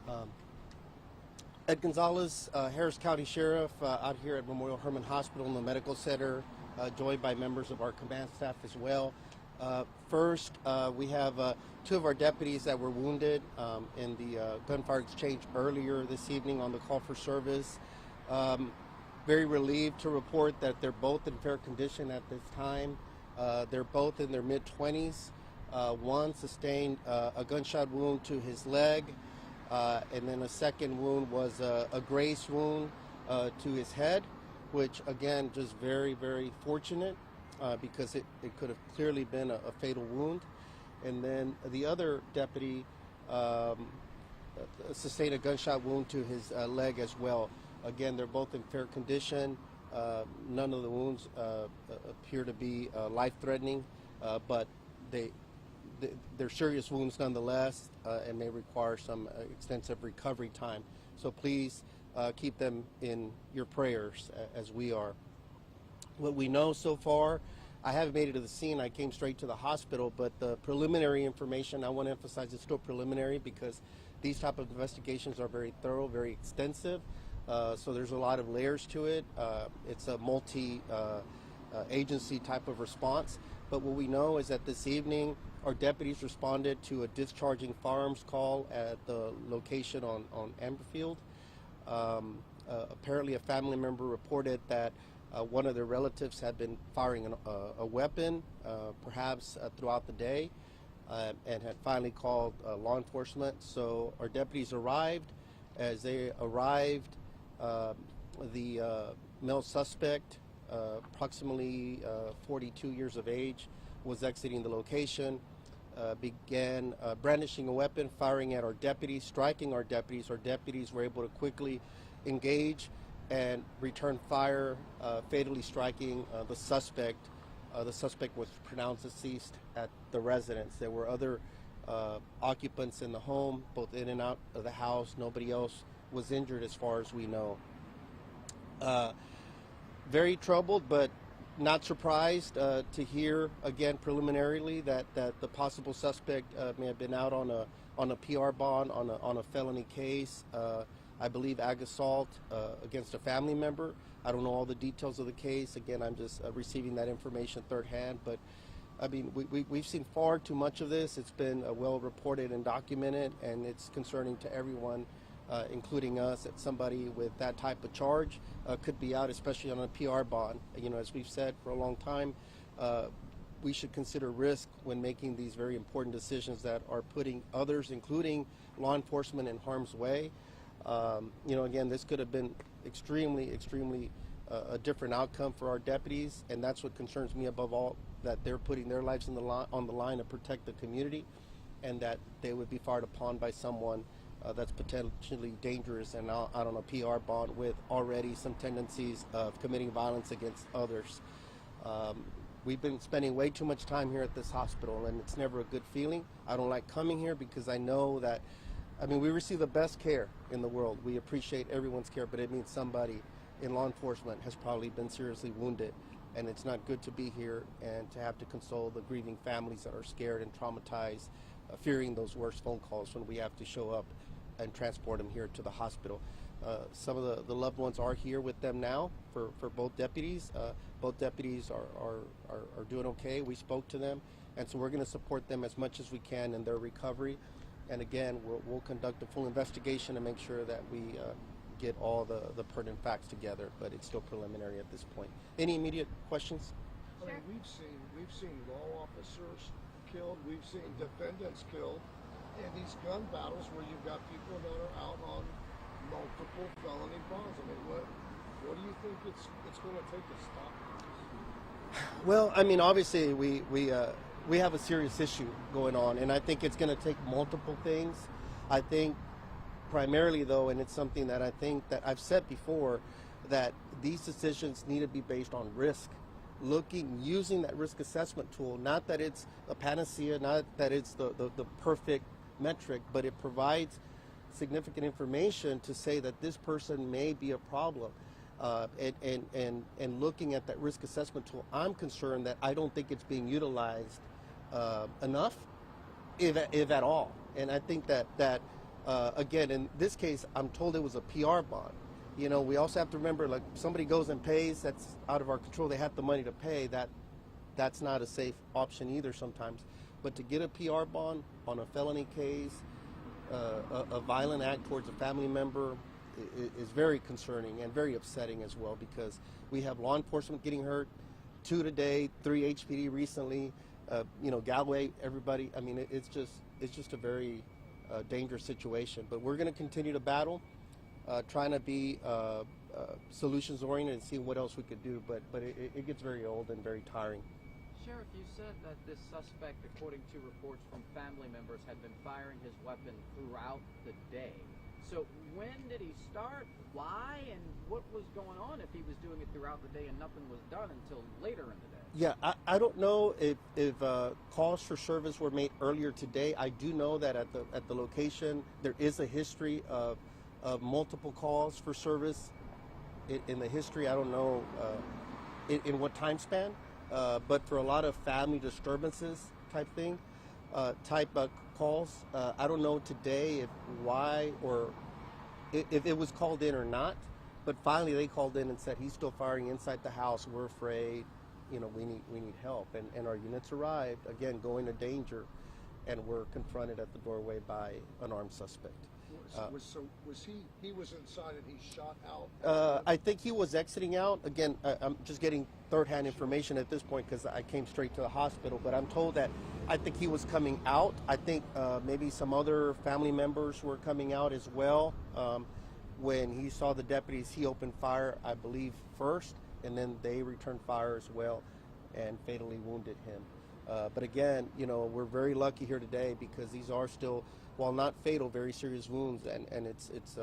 Um, Ed Gonzalez, Harris County Sheriff, out here at Memorial Hermann Hospital in the Medical Center, joined by members of our command staff as well. First, we have two of our deputies that were wounded in the gunfire exchange earlier this evening on the call for service. Very relieved to report that they're both in fair condition at this time. They're both in their mid-20s. One sustained a gunshot wound to his leg, and then a second wound was a graze wound to his head, which again, just very, very fortunate because it could have clearly been a fatal wound. And then the other deputy sustained a gunshot wound to his leg as well. Again, they're both in fair condition. None of the wounds appear to be life-threatening, but they're serious wounds nonetheless, and may require some extensive recovery time. So please keep them in your prayers as we are. What we know so far, I haven't made it to the scene. I came straight to the hospital, but the preliminary information, I want to emphasize it's still preliminary because these type of investigations are very thorough, very extensive. So there's a lot of layers to it. It's a multi-agency type of response. But what we know is that this evening, our deputies responded to a discharging firearms call at the location on Amberfield. Apparently, a family member reported that one of their relatives had been firing a weapon, perhaps throughout the day, and had finally called law enforcement. So our deputies arrived. As they arrived, the male suspect, approximately 42 years of age, was exiting the location, began brandishing a weapon, firing at our deputies, striking our deputies. Our deputies were able to quickly engage and return fire, fatally striking the suspect. The suspect was pronounced deceased at the residence. There were other occupants in the home, both in and out of the house. Nobody else was injured as far as we know. Very troubled, but not surprised to hear again preliminarily that the possible suspect may have been out on a PR bond on a felony case. I believe ag assault against a family member. I don't know all the details of the case. Again, I'm just receiving that information third hand. But I mean, we've seen far too much of this. It's been well reported and documented, and it's concerning to everyone, including us, that somebody with that type of charge could be out, especially on a PR bond. You know, as we've said for a long time, we should consider risk when making these very important decisions that are putting others, including law enforcement, in harm's way. You know, again, this could have been extremely a different outcome for our deputies, and that's what concerns me above all, that they're putting their lives on the line to protect the community, and that they would be fired upon by someone that's potentially dangerous and out on a PR bond with already some tendencies of committing violence against others. We've been spending way too much time here at this hospital, and it's never a good feeling. I don't like coming here because I know that, I mean, we receive the best care in the world. We appreciate everyone's care, but it means somebody in law enforcement has probably been seriously wounded, and it's not good to be here and to have to console the grieving families that are scared and traumatized, fearing those worst phone calls when we have to show up and transport them here to the hospital. Some of the loved ones are here with them now for both deputies. Both deputies are doing okay. We spoke to them, and so we're going to support them as much as we can in their recovery. And again, we'll conduct a full investigation and make sure that we get all the pertinent facts together, but it's still preliminary at this point. Any immediate questions? I mean, we've seen law officers killed, we've seen defendants killed, and these gun battles where you've got people that are out on multiple felony bonds. I mean, what do you think it's going to take to stop this? Well, I mean, obviously we have a serious issue going on, and I think it's going to take multiple things. I think primarily, though, and it's something that I think that I've said before, that these decisions need to be based on risk. Using that risk assessment tool, not that it's a panacea, not that it's the perfect metric, but it provides significant information to say that this person may be a problem. And looking at that risk assessment tool, I'm concerned that I don't think it's being utilized enough, if at all. And I think that Again, in this case, I'm told it was a PR bond. We also have to remember, like, somebody goes and pays, that's out of our control. They have the money to pay. That's not a safe option either sometimes. But to get a PR bond on a felony case, a violent act towards a family member is very concerning and very upsetting as well, because we have law enforcement getting hurt, 2 today, 3 HPD recently, Galway, everybody. I mean, it's just a very dangerous situation. But we're going to continue to battle, trying to be solutions oriented and seeing what else we could do. But it gets very old and very tiring. Sheriff, you said that this suspect, according to reports from family members, had been firing his weapon throughout the day. So when did he start? Why? And what was going on if he was doing it throughout the day and nothing was done until later in the day? Yeah, I don't know if calls for service were made earlier today. I do know that at the location there is a history of multiple calls for service in the history. I don't know in what time span. But for a lot of family disturbances type thing, calls, I don't know today why or if it was called in or not. But finally they called in and said he's still firing inside the house. We're afraid, we need help. And our units arrived, again, going to danger, and were confronted at the doorway by an armed suspect. He was inside and he shot out? I think he was exiting out. Again, I'm just getting third-hand information at this point because I came straight to the hospital, but I'm told that I think he was coming out. I think maybe some other family members were coming out as well. When he saw the deputies, he opened fire, I believe, first, and then they returned fire as well and fatally wounded him. But again, we're very lucky here today because these are still, while not fatal, very serious wounds, and it's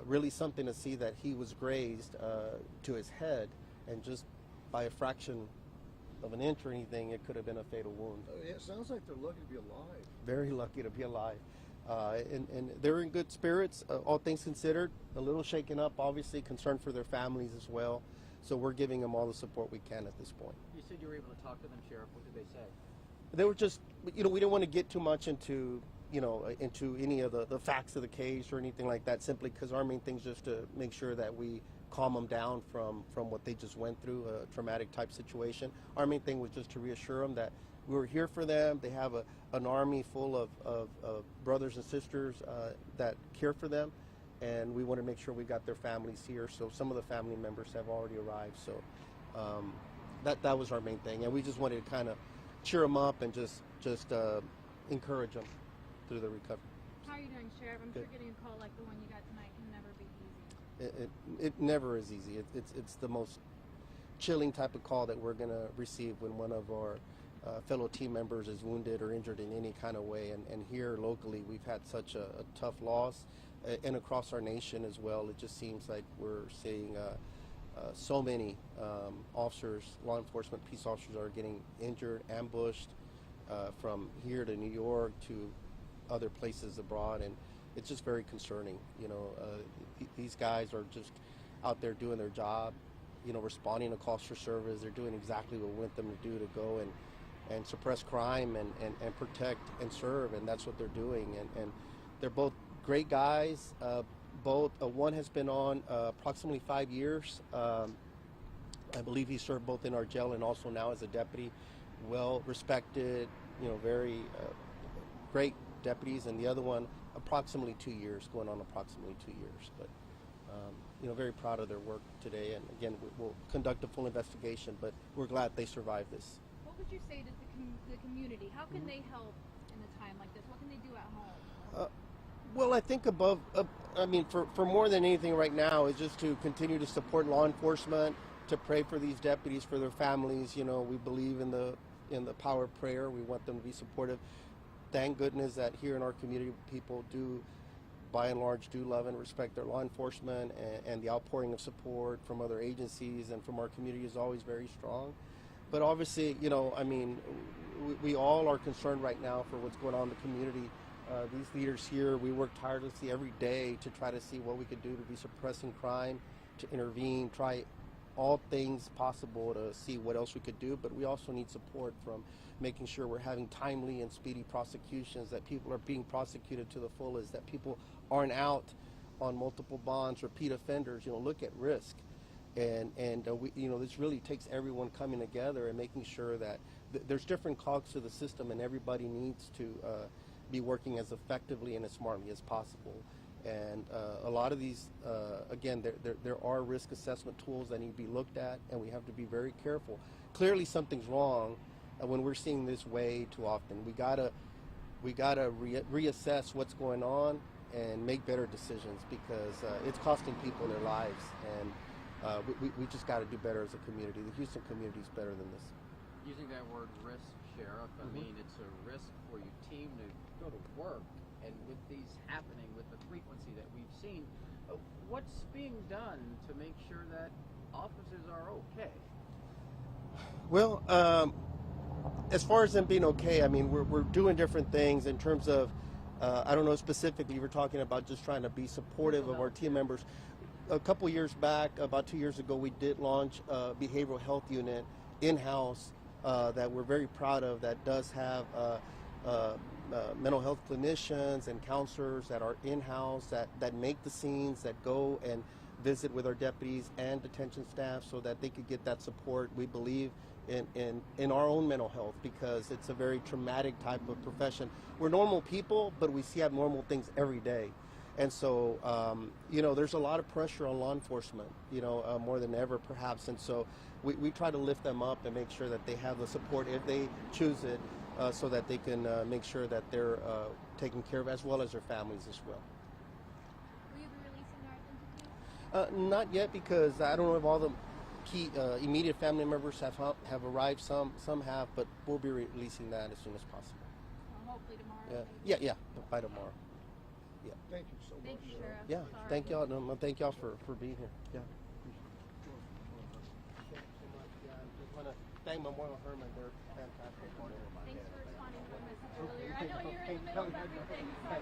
really something to see that he was grazed to his head, and just by a fraction of an inch or anything, it could have been a fatal wound. It sounds like they're lucky to be alive. Very lucky to be alive. And they're in good spirits, all things considered. A little shaken up, obviously, concerned for their families as well. So we're giving them all the support we can at this point. You said you were able to talk to them, Sheriff. What did they say? They were just, we didn't want to get too much into any of the facts of the case or anything like that, simply because our main thing is just to make sure that we calm them down from what they just went through, a traumatic type situation. Our main thing was just to reassure them that we were here for them. They have an army full of brothers and sisters that care for them, and we want to make sure we got their families here. So some of the family members have already arrived. So that was our main thing, and we just wanted to kind of cheer them up and just encourage them through the recovery. How are you doing, Sheriff? I'm Good. sure getting a call like the one you got tonight can never be easy. It never is easy. It's the most chilling type of call that we're going to receive when one of our fellow team members is wounded or injured in any kind of way. And here locally, we've had such a tough loss, and across our nation as well. It just seems like we're seeing so many officers, law enforcement, peace officers are getting injured, ambushed, from here to New York to other places abroad, and it's just very concerning. These guys are just out there doing their job, responding to calls for service. They're doing exactly what we want them to do, to go and suppress crime and protect and serve, and that's what they're doing. And they're both great guys. Both one has been on approximately 5 years. I believe he served both in our jail and also now as a deputy. Well respected, very great deputies, and the other one approximately 2 years, going on approximately 2 years. But very proud of their work today, and again, we'll conduct a full investigation, but we're glad they survived this. What would you say to the community? How can they help in a time like this? What can they do at home? Well, I think for more than anything right now is just to continue to support law enforcement, to pray for these deputies, for their families. We believe in the power of prayer. We want them to be supportive. Thank goodness that here in our community, people do, by and large, do love and respect their law enforcement, and the outpouring of support from other agencies and from our community is always very strong. But obviously, we all are concerned right now for what's going on in the community. These leaders here, we work tirelessly every day to try to see what we could do to be suppressing crime, to intervene, try all things possible to see what else we could do, but we also need support from making sure we're having timely and speedy prosecutions, that people are being prosecuted to the fullest, that people aren't out on multiple bonds, repeat offenders. Look at risk. And we, this really takes everyone coming together and making sure that there's different cogs to the system, and everybody needs to be working as effectively and as smartly as possible. And a lot of these, again, there are risk assessment tools that need to be looked at, and we have to be very careful. Clearly, something's wrong when we're seeing this way too often. We gotta reassess what's going on and make better decisions, because it's costing people their lives, and we just got to do better as a community. The Houston community is better than this. Using that word risk, Sheriff, I mean, it's a risk for your team to go to work, and with these happening, with the frequency that we've seen, what's being done to make sure that officers are okay? Well, as far as them being okay, I mean, we're doing different things in terms of, I don't know specifically, we're talking about just trying to be supportive of our team members. A couple years back, about 2 years ago, we did launch a behavioral health unit in-house that we're very proud of, that does have mental health clinicians and counselors that are in-house, that make the scenes, that go and visit with our deputies and detention staff so that they could get that support. We believe in our own mental health, because it's a very traumatic type of profession. We're normal people, but we see abnormal things every day. And so, there's a lot of pressure on law enforcement, more than ever perhaps. And so we try to lift them up and make sure that they have the support if they choose it, so that they can make sure that they're taken care of, as well as their families as well. Will you be releasing our identities? Not yet, because I don't know if all the key immediate family members have arrived. Some have, but we'll be releasing that as soon as possible. Hopefully tomorrow. Yeah, by tomorrow. Yeah. Thank you so Thank much. you, Sheriff. Yeah. Sorry. Thank y'all. No, thank y'all for being here. Yeah. Thank you so much. Yeah, I just want to thank Memorial Herman. They're fantastic. Thanks for responding to my message earlier. I know you're in the middle of everything. So.